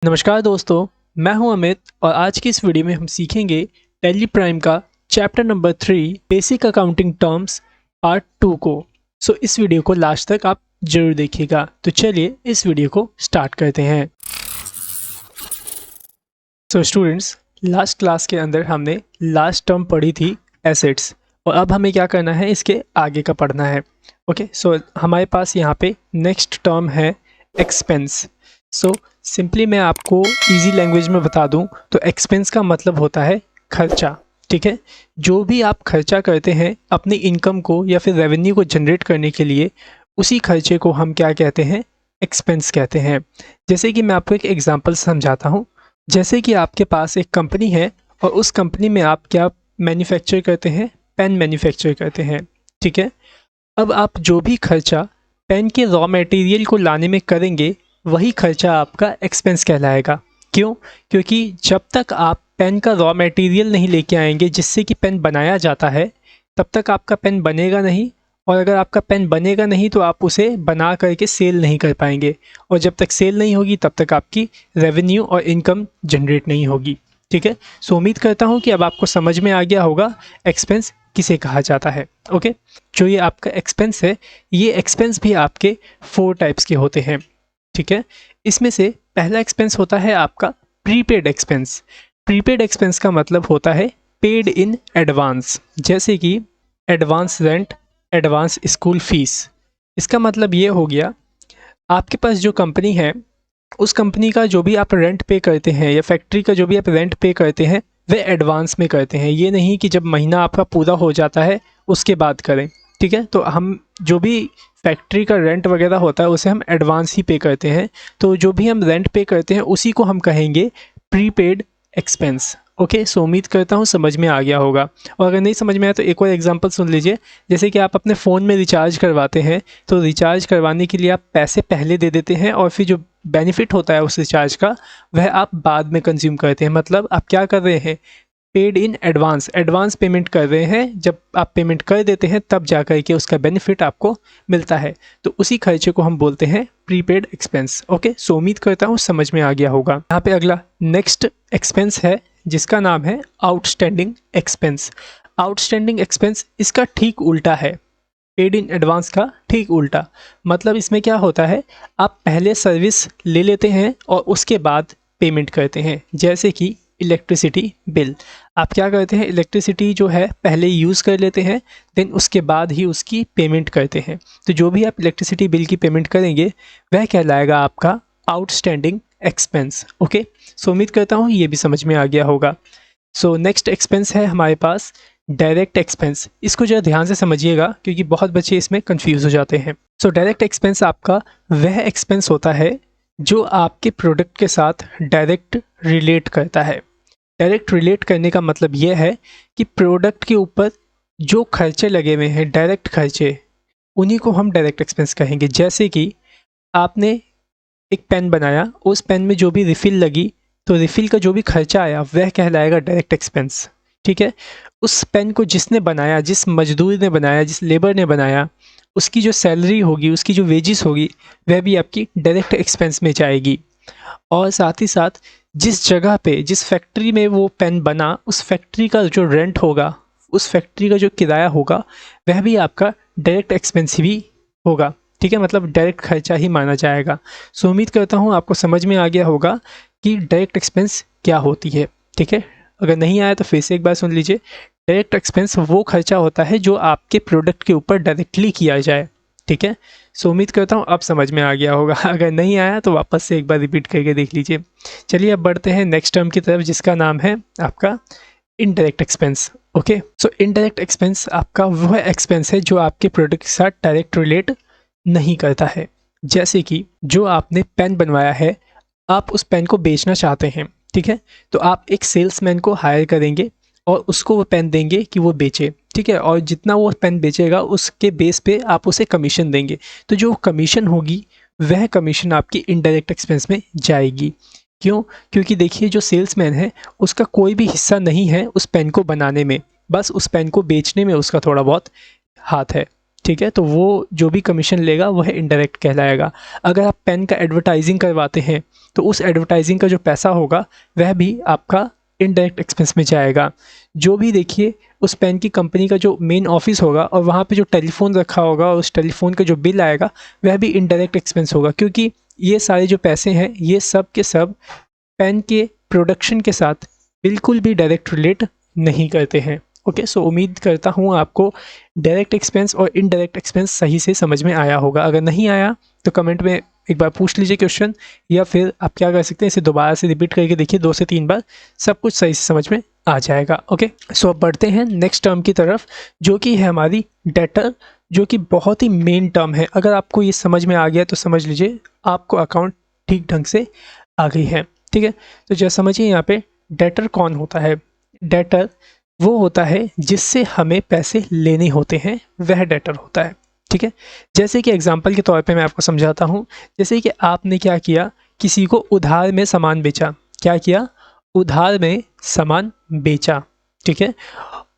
नमस्कार दोस्तों, मैं हूं अमित और आज की इस वीडियो में हम सीखेंगे टैली प्राइम का chapter number 3 basic accounting terms part 2 को। इस वीडियो को लास्ट तक आप जरूर देखिएगा। तो चलिए इस वीडियो को स्टार्ट करते हैं। स्टूडेंट्स, लास्ट क्लास के अंदर हमने लास्ट टर्म पढ़ी थी एसेट्स, और अब हमें क्या करना है, इसके आगे का पढ़ना है। ओके, हमारे पास यहाँ पे नेक्स्ट टर्म है एक्सपेंस। सिंपली मैं आपको इजी लैंग्वेज में बता दूं तो एक्सपेंस का मतलब होता है खर्चा। ठीक है, जो भी आप खर्चा करते हैं अपनी इनकम को या फिर रेवेन्यू को जनरेट करने के लिए, उसी खर्चे को हम क्या कहते हैं, एक्सपेंस कहते हैं। जैसे कि मैं आपको एक एग्जांपल समझाता हूं। जैसे कि आपके पास एक कंपनी है और उस कंपनी में आप क्या मैन्युफैक्चर करते हैं, पेन मैन्युफैक्चर करते हैं। ठीक है, अब आप जो भी खर्चा पेन के रॉ मटेरियल को लाने में करेंगे, वही खर्चा आपका एक्सपेंस कहलाएगा। क्यों? क्योंकि जब तक आप पेन का रॉ मटेरियल नहीं लेके आएंगे जिससे कि पेन बनाया जाता है, तब तक आपका पेन बनेगा नहीं। और अगर आपका पेन बनेगा नहीं तो आप उसे बना करके सेल नहीं कर पाएंगे, और जब तक सेल नहीं होगी तब तक आपकी रेवेन्यू और इनकम जनरेट नहीं होगी। ठीक है, उम्मीद करता हूँ कि अब आपको समझ में आ गया होगा एक्सपेंस किसे कहा जाता है। ओके, जो ये आपका एक्सपेंस है, ये एक्सपेंस भी आपके 4 टाइप्स के होते हैं। ठीक है, इसमें से पहला एक्सपेंस होता है आपका प्रीपेड एक्सपेंस। प्रीपेड एक्सपेंस का मतलब होता है पेड इन एडवांस, जैसे कि advance rent, advance school fees. इसका मतलब ये हो गया, आपके पास जो कंपनी है, उस कंपनी का जो भी आप रेंट पे करते हैं या फैक्ट्री का जो भी आप रेंट पे करते हैं, वे एडवांस में करते हैं। ये नहीं कि जब महीना आपका पूरा हो जाता है उसके बाद करें। ठीक है, तो हम जो भी फैक्ट्री का रेंट वगैरह होता है उसे हम एडवांस ही पे करते हैं। तो जो भी हम रेंट पे करते हैं उसी को हम कहेंगे प्रीपेड एक्सपेंस। ओके, उम्मीद करता हूँ समझ में आ गया होगा। और अगर नहीं समझ में आया तो एक और एग्जांपल सुन लीजिए। जैसे कि आप अपने फ़ोन में रिचार्ज करवाते हैं, तो रिचार्ज करवाने के लिए आप पैसे पहले दे देते हैं और फिर जो बेनिफिट होता है उस रिचार्ज का, वह आप बाद में कंज्यूम करते हैं। मतलब आप क्या कर रहे हैं, paid in advance, advance payment कर रहे हैं। जब आप पेमेंट कर देते हैं तब जा कर के उसका बेनिफिट आपको मिलता है। तो उसी खर्चे को हम बोलते हैं प्रीपेड एक्सपेंस। ओके, उम्मीद करता हूँ समझ में आ गया होगा। यहाँ पे अगला नेक्स्ट एक्सपेंस है जिसका नाम है आउटस्टैंडिंग एक्सपेंस। आउटस्टैंडिंग एक्सपेंस इसका ठीक उल्टा है, पेड इन एडवांस का ठीक उल्टा। मतलब इसमें क्या होता है, आप पहले सर्विस ले लेते हैं और उसके बाद पेमेंट करते हैं। जैसे कि इलेक्ट्रिसिटी बिल, आप क्या करते हैं, इलेक्ट्रिसिटी जो है पहले यूज़ कर लेते हैं, देन उसके बाद ही उसकी पेमेंट करते हैं। तो जो भी आप इलेक्ट्रिसिटी बिल की पेमेंट करेंगे वह कहलाएगा आपका आउटस्टैंडिंग एक्सपेंस। ओके, उम्मीद करता हूँ ये भी समझ में आ गया होगा। नेक्स्ट एक्सपेंस है हमारे पास डायरेक्ट एक्सपेंस। इसको जरा ध्यान से समझिएगा क्योंकि बहुत बच्चे इसमें कंफ्यूज हो जाते हैं। डायरेक्ट एक्सपेंस आपका वह एक्सपेंस होता है जो आपके प्रोडक्ट के साथ डायरेक्ट रिलेट करता है। डायरेक्ट रिलेट करने का मतलब यह है कि प्रोडक्ट के ऊपर जो खर्चे लगे हुए हैं, डायरेक्ट खर्चे, उन्हीं को हम डायरेक्ट एक्सपेंस कहेंगे। जैसे कि आपने एक पेन बनाया, उस पेन में जो भी रिफ़िल लगी, तो रिफ़िल का जो भी खर्चा आया वह कहलाएगा डायरेक्ट एक्सपेंस। ठीक है, उस पेन को जिसने बनाया, जिस मजदूर ने बनाया, जिस लेबर ने बनाया, उसकी जो सैलरी होगी, उसकी जो वेजिस होगी, वह भी आपकी डायरेक्ट एक्सपेंस में जाएगी। और साथ ही साथ जिस जगह पे, जिस फैक्ट्री में वो पेन बना, उस फैक्ट्री का जो रेंट होगा, उस फैक्ट्री का जो किराया होगा, वह भी आपका डायरेक्ट एक्सपेंस ही होगा। ठीक है, मतलब डायरेक्ट खर्चा ही माना जाएगा। उम्मीद करता हूँ आपको समझ में आ गया होगा कि डायरेक्ट एक्सपेंस क्या होती है। ठीक है, अगर नहीं आया तो फिर से एक बार सुन लीजिए। डायरेक्ट एक्सपेंस वो खर्चा होता है जो आपके प्रोडक्ट के ऊपर डायरेक्टली किया जाए। ठीक है, उम्मीद करता हूँ अब समझ में आ गया होगा। अगर नहीं आया तो वापस से एक बार रिपीट करके देख लीजिए। चलिए अब बढ़ते हैं नेक्स्ट टर्म की तरफ जिसका नाम है आपका indirect expense. Okay, indirect expense आपका वह एक्सपेंस है जो आपके प्रोडक्ट के साथ डायरेक्ट रिलेट नहीं करता है। जैसे कि जो आपने पेन बनवाया है, आप उस पेन को बेचना चाहते हैं। ठीक है, तो आप एक सेल्समैन को हायर करेंगे और उसको वो पेन देंगे कि वो बेचे। ठीक है, और जितना वो पेन बेचेगा उसके बेस पे आप उसे कमीशन देंगे। तो जो कमीशन होगी वह कमीशन आपकी इनडायरेक्ट एक्सपेंस में जाएगी। क्यों? क्योंकि देखिए जो सेल्समैन है उसका कोई भी हिस्सा नहीं है उस पेन को बनाने में, बस उस पेन को बेचने में उसका थोड़ा बहुत हाथ है। ठीक है, तो वो जो भी कमीशन लेगा वह इनडायरेक्ट कहलाएगा। अगर आप पेन का एडवर्टाइजिंग करवाते हैं तो उस एडवर्टाइजिंग का जो पैसा होगा वह भी आपका इनडायरेक्ट एक्सपेंस में जाएगा। जो भी देखिए उस पेन की कंपनी का जो मेन ऑफिस होगा और वहाँ पे जो टेलीफोन रखा होगा और उस टेलीफोन का जो बिल आएगा वह भी इनडायरेक्ट एक्सपेंस होगा, क्योंकि ये सारे जो पैसे हैं ये सब के सब पेन के प्रोडक्शन के साथ बिल्कुल भी डायरेक्ट रिलेट नहीं करते हैं। ओके, सो उम्मीद करता हूँ आपको डायरेक्ट एक्सपेंस और इनडायरेक्ट एक्सपेंस सही से समझ में आया होगा। अगर नहीं आया तो कमेंट में एक बार पूछ लीजिए क्वेश्चन, या फिर आप क्या कर सकते हैं, इसे दोबारा से रिपीट करके देखिए 2 से 3 बार, सब कुछ सही से समझ में आ जाएगा। ओके, सो अब बढ़ते हैं नेक्स्ट टर्म की तरफ, जो कि है हमारी डेटर, जो कि बहुत ही मेन टर्म है। अगर आपको ये समझ में आ गया तो समझ लीजिए आपको अकाउंट ठीक ढंग से आ गई है। ठीक है, तो जैसे समझिए यहाँ पे डेटर कौन होता है। डेटर वो होता है जिससे हमें पैसे लेने होते हैं, वह डेटर होता है। ठीक है, जैसे कि एग्जांपल के तौर पे मैं आपको समझाता हूँ। जैसे कि आपने क्या किया, किसी को उधार में सामान बेचा। क्या किया, उधार में सामान बेचा। ठीक है,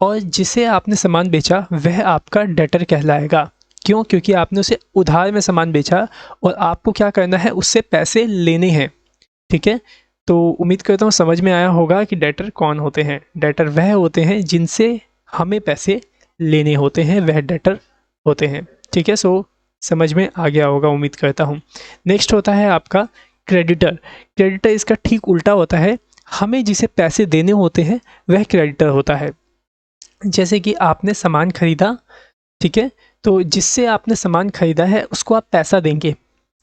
और जिसे आपने सामान बेचा वह आपका डेटर कहलाएगा। क्यों, क्योंकि आपने उसे उधार में सामान बेचा और आपको क्या करना है, उससे पैसे लेने हैं। ठीक है, तो उम्मीद करता हूँ समझ में आया होगा कि डेटर कौन होते हैं। डेटर वह होते हैं जिनसे हमें पैसे लेने होते हैं, वह डेटर होते हैं। ठीक है, सो समझ में आ गया होगा उम्मीद करता हूँ। नेक्स्ट होता है आपका क्रेडिटर। क्रेडिटर इसका ठीक उल्टा होता है, हमें जिसे पैसे देने होते हैं वह क्रेडिटर होता है। जैसे कि आपने सामान खरीदा, ठीक है, तो जिससे आपने सामान खरीदा है उसको आप पैसा देंगे।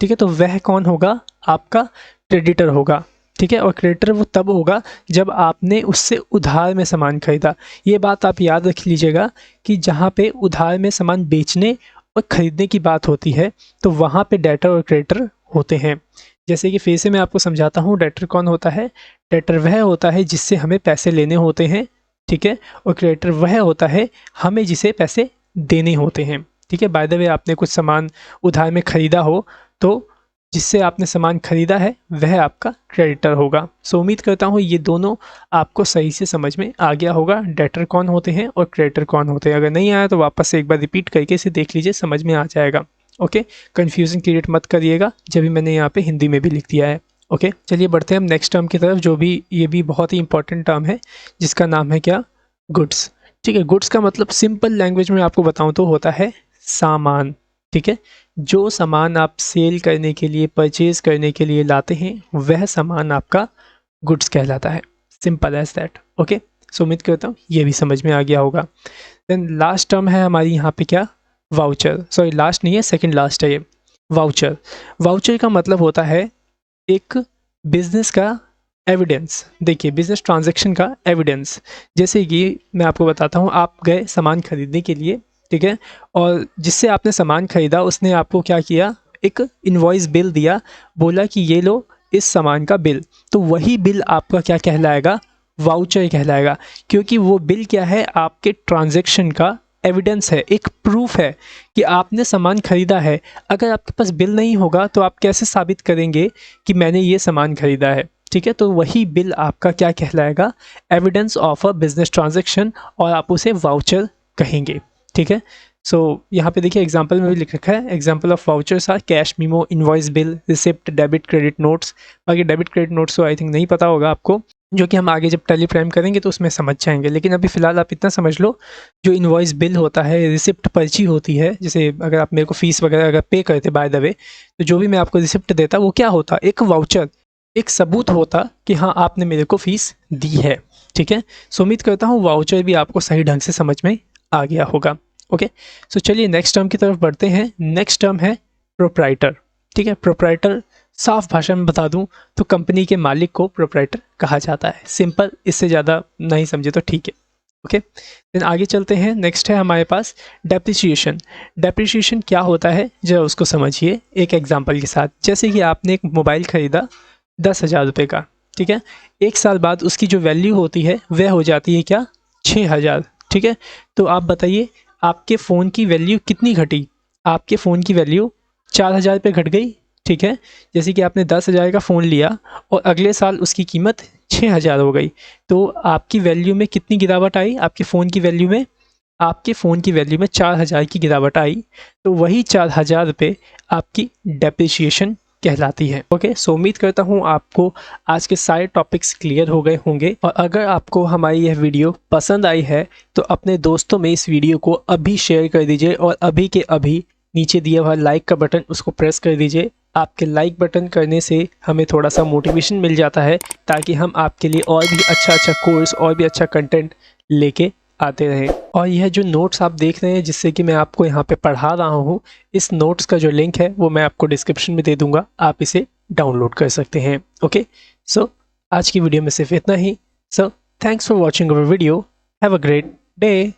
ठीक है, तो वह कौन होगा, आपका क्रेडिटर होगा। ठीक है, और क्रेडिटर वो तब होगा जब आपने उससे उधार में सामान खरीदा। ये बात आप याद रख लीजिएगा कि जहाँ पे उधार में सामान बेचने और ख़रीदने की बात होती है तो वहाँ पे डेटर और क्रेडिटर होते हैं। जैसे कि फिर से मैं आपको समझाता हूँ, डेटर कौन होता है। डेटर वह होता है जिससे हमें पैसे लेने होते हैं। ठीक है, और क्रेडिटर वह होता है हमें जिसे पैसे देने होते हैं। ठीक है, बाय द वे आपने कुछ सामान उधार में ख़रीदा हो तो जिससे आपने सामान खरीदा है वह आपका क्रेडिटर होगा। सो उम्मीद करता हूँ ये दोनों आपको सही से समझ में आ गया होगा, डेटर कौन होते हैं और क्रेडिटर कौन होते हैं। अगर नहीं आया तो वापस से एक बार रिपीट करके इसे देख लीजिए, समझ में आ जाएगा। ओके, कन्फ्यूजन क्रिएट मत करिएगा, जब भी मैंने यहाँ पे हिंदी में भी लिख दिया है। ओके, चलिए बढ़ते हैं हम नेक्स्ट टर्म की तरफ, जो भी ये भी बहुत ही इंपॉर्टेंट टर्म है, जिसका नाम है क्या, गुड्स। ठीक है, गुड्स का मतलब सिंपल लैंग्वेज में आपको बताऊँ तो होता है सामान। ठीक है, जो सामान आप सेल करने के लिए, परचेज करने के लिए लाते हैं वह सामान आपका गुड्स कहलाता है। Simple as that. Okay, so उम्मीद करता हूँ ये भी समझ में आ गया होगा। देन लास्ट टर्म है हमारी यहाँ पे क्या, वाउचर। सॉरी, लास्ट नहीं है, सेकंड लास्ट है ये, वाउचर। वाउचर का मतलब होता है एक बिजनेस का एविडेंस। देखिए, बिजनेस ट्रांजैक्शन का एविडेंस। जैसे कि मैं आपको बताता हूँ, आप गए सामान खरीदने के लिए, ठीक है, और जिससे आपने सामान खरीदा उसने आपको क्या किया, एक इनवॉइस बिल दिया, बोला कि ये लो इस सामान का बिल। तो वही बिल आपका क्या कहलाएगा, वाउचर कहलाएगा, क्योंकि वो बिल क्या है, आपके ट्रांजैक्शन का एविडेंस है, एक प्रूफ है कि आपने सामान खरीदा है। अगर आपके पास बिल नहीं होगा तो आप कैसे साबित करेंगे कि मैंने ये सामान खरीदा है। ठीक है, तो वही बिल आपका क्या कहलाएगा, evidence of a business transaction, और आप उसे वाउचर कहेंगे। ठीक है, सो यहाँ पे देखिए एग्जांपल में भी लिख रखा है, example of vouchers are cash memo, invoice bill, receipt, debit credit notes. बाकी डेबिट क्रेडिट नोट्स तो आई थिंक नहीं पता होगा आपको, जो कि हम आगे जब टैली प्राइम करेंगे तो उसमें समझ जाएंगे। लेकिन अभी फ़िलहाल आप इतना समझ लो, जो इनवॉइस बिल होता है, रिसिप्ट पर्ची होती है, जैसे अगर आप मेरे को फ़ीस वगैरह अगर पे करते बाय द वे, तो जो भी मैं आपको रिसिप्ट देता वो क्या होता, एक वाउचर, एक सबूत होता कि हाँ आपने मेरे को फ़ीस दी है। ठीक है, सो उम्मीद करता हूँ वाउचर भी आपको सही ढंग से समझ में आ गया होगा। ओके, सो चलिए नेक्स्ट टर्म की तरफ बढ़ते हैं। नेक्स्ट टर्म है प्रोप्राइटर। ठीक है, प्रोप्राइटर साफ भाषा में बता दूं तो कंपनी के मालिक को प्रोप्राइटर कहा जाता है। सिंपल, इससे ज़्यादा नहीं समझे तो ठीक है। ओके, देन आगे चलते हैं। नेक्स्ट है हमारे पास डेप्रिसिएशन। डेप्रिसिएशन क्या होता है जरा उसको समझिए एक एग्जांपल के साथ। जैसे कि आपने एक मोबाइल ख़रीदा 10,000 रुपये का, ठीक है, 1 साल बाद उसकी जो वैल्यू होती है वह हो जाती है क्या, 6,000। ठीक है, तो आप बताइए आपके फ़ोन की वैल्यू कितनी घटी, आपके फ़ोन की वैल्यू 4,000 रुपये घट गई। ठीक है, जैसे कि आपने 10,000 का फ़ोन लिया और अगले साल उसकी कीमत 6,000 हो गई, तो आपकी वैल्यू में कितनी गिरावट आई, आपके फ़ोन की वैल्यू में, आपके फ़ोन की वैल्यू में 4,000 की गिरावट आई। तो वही 4,000 रुपये आपकी डेप्रिसिएशन कहलाती है। ओके, सो उम्मीद करता हूँ आपको आज के सारे टॉपिक्स क्लियर हो गए होंगे, और अगर आपको हमारी यह वीडियो पसंद आई है तो अपने दोस्तों में इस वीडियो को अभी शेयर कर दीजिए, और अभी के अभी नीचे दिया हुआ लाइक का बटन उसको प्रेस कर दीजिए। आपके लाइक बटन करने से हमें थोड़ा सा मोटिवेशन मिल जाता है, ताकि हम आपके लिए और भी अच्छा कोर्स और भी अच्छा कंटेंट लेके आते रहें। और यह जो नोट्स आप देख रहे हैं जिससे कि मैं आपको यहाँ पे पढ़ा रहा हूँ, इस नोट्स का जो लिंक है वो मैं आपको डिस्क्रिप्शन में दे दूंगा, आप इसे डाउनलोड कर सकते हैं। ओके, सो आज की वीडियो में सिर्फ इतना ही। So thanks for watching our video, have a great day.